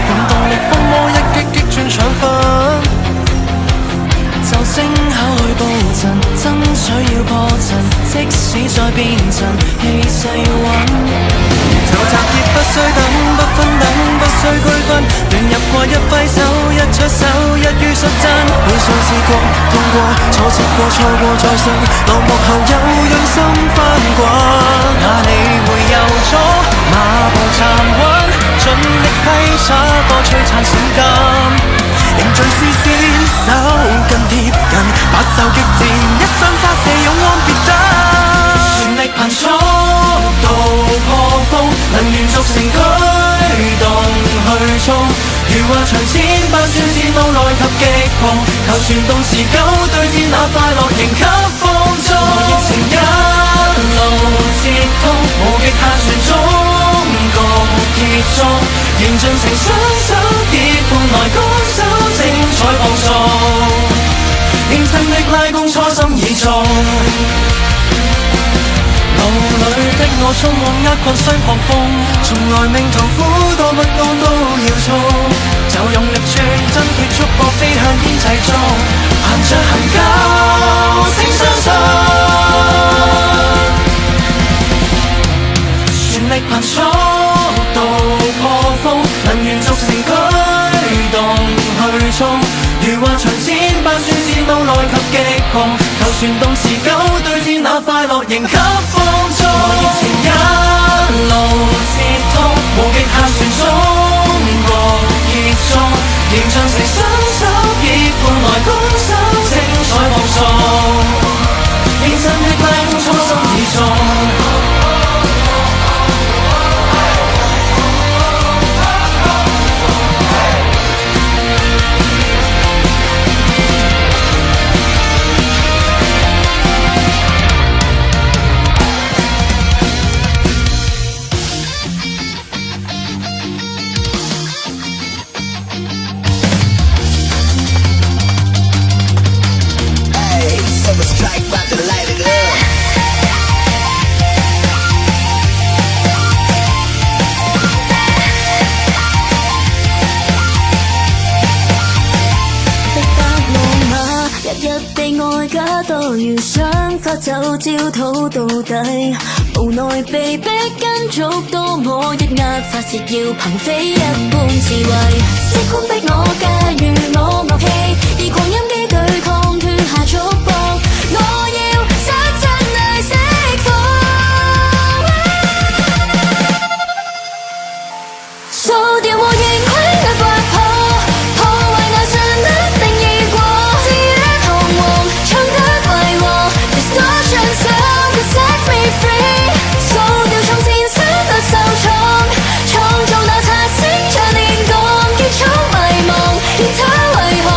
用動力風魔一擊擊穿腸粉，就聲考去布陣，爭取要破陣，即使再變陣，氣勢要穩。就集結不需等，不分等，不需區分，亂入過一揮手，一出手，一於率真。每數次過，痛過，錯接過，錯過再信，落幕後有用心翻滾。哪理會有咗，馬步站穩。盡力揮灑多璀璨閃金，凝聚視線手更貼近，把手擊戰一雙發射勇往別等，全力憑速度破風，能延續成驅動去衝，如畫長千百轉戰路來及極窮，求全動持久對戰那快樂迎給放縱，我熱情一路接通，無極限旋中結束，凝盡成雙手結伴來高手，精彩放送，認真的拉弓初心已中，路裏的我充滿厄困雙狂風，從來命途苦多不安都要衝，就用力全真決束搏飛向天際中，憑着恆久請相信，全力憑速度破風，能延續成驅動去衝，如畫長千百轉戰到來及極窮，求全動持久對戰那快樂迎給放縱，我熱情一路接通，無極限旋中國結束，凝像成雙手結伴來高手，精彩放送，認真的拉弓初心已中。都要想法走焦土到底，無奈被逼跟逐，多麼抑壓發泄要憑非一般智慧，即管逼我駕馭我樂器，以狂音機對抗脫下束縛，我要失真來釋放，掃掉和盈虧壓刮破，破壞那信一定易過，至於彷徨唱得Distortion sound that sets me free， 掃掉從前想得受創，創造那擦星像煉鋼，結束迷茫，見他為何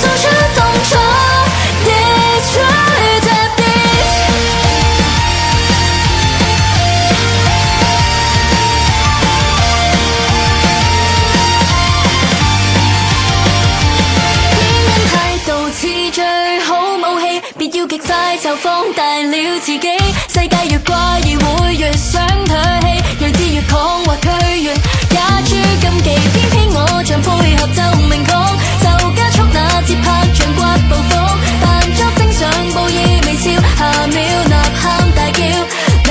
做出動作 Destroy that beat， 偏因態度似最好武器，別要極快就放大了自己，世界越怪異會越想唾棄，睿智越狂或佢越也諸禁忌，偏偏我像配合就明確，就加速那節拍像刮暴風，扮作正常報以微笑，下秒吶喊大叫，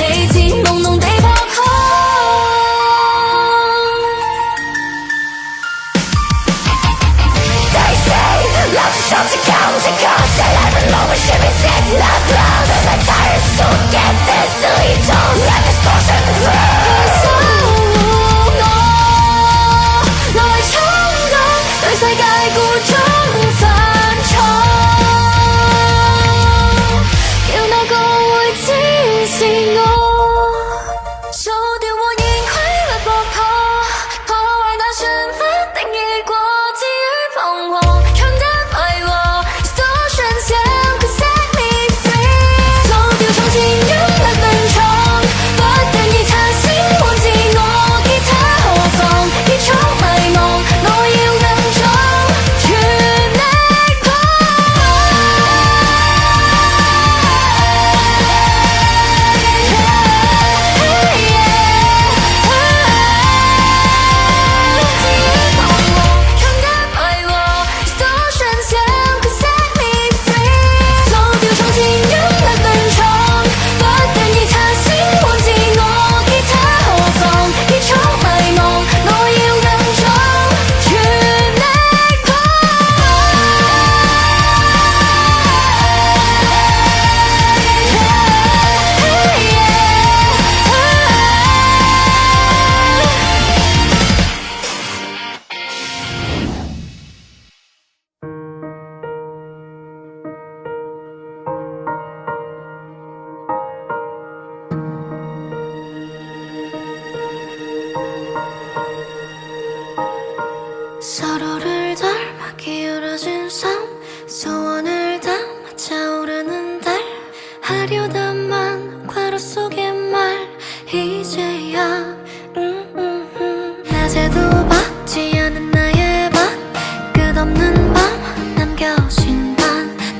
理智朦朧地撲空。They say love is something counting cost, I never know what should be said, not loud, and I'm tired, so get this, so you don't let distortion through， 守護我來衝擊，對世界故中發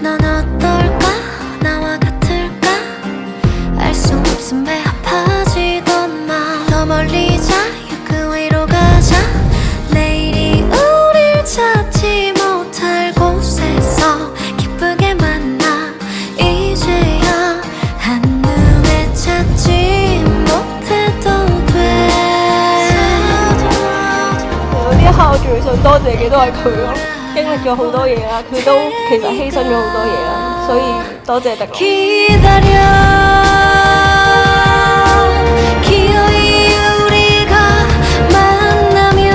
넌 어떨까 나와 같을까 알 수 없음 배 아파지던 맘 더 멀리 자유 그 위로 가자 내일이 우릴 찾지 못할 곳에서 기쁘게 만나 이제야 한눈에 찾지 못해도 돼 我呢一刻我最想多謝嘅都係佢咯，經歷咗好多嘢啦，佢都其實犧牲咗好多嘢啦，所以多謝迪朗。 기다려 기어이 우리가 만나면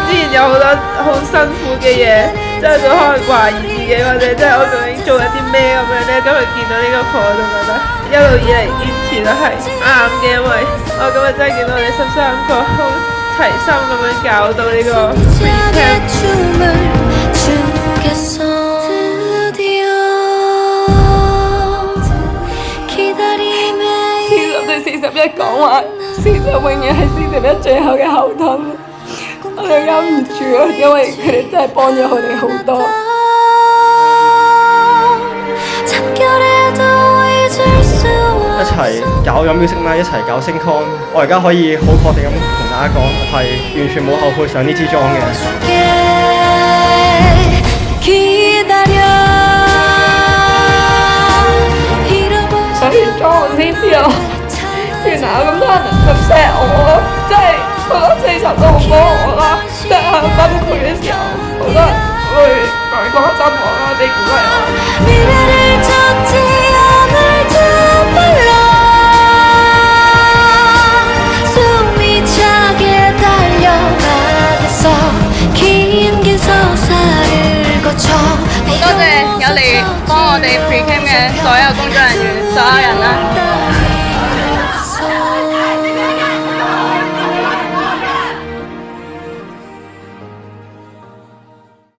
之前有好多好辛苦嘅嘢，即係都可能懷疑自己，或者即係我究竟做緊啲咩咁樣咧。今日見到呢個課，我就覺得一路以嚟堅持都係啱嘅，因為我今日真係見到我哋13個好齊心咁樣搞到呢個 pre-camp。 춤을 추겠어 드디어 기다림에 40對41講話，40永遠係41最後嘅後盾。我哋忍唔住啊，因為佢哋真係幫咗我哋好多。 잠결에도 잊을 수 一齊搞咗 music night，一齊搞星 con， 我而家可以好確定咁同大家講，係完全冇後悔上呢支裝嘅。 기다려 上完裝我先知道，原來有咁多人咁錫我，真係好多40都好幫我啦，即係喺崩潰嘅時候，好多人會嚟關心我啦，俾鼓勵我。 미래를 찾지 않을 듯 몰라 숨이 차게 달려가겠어 긴 서사를 거쳐 好多謝有嚟幫我哋 pre-camp 嘅所有工作人員、所有人啦。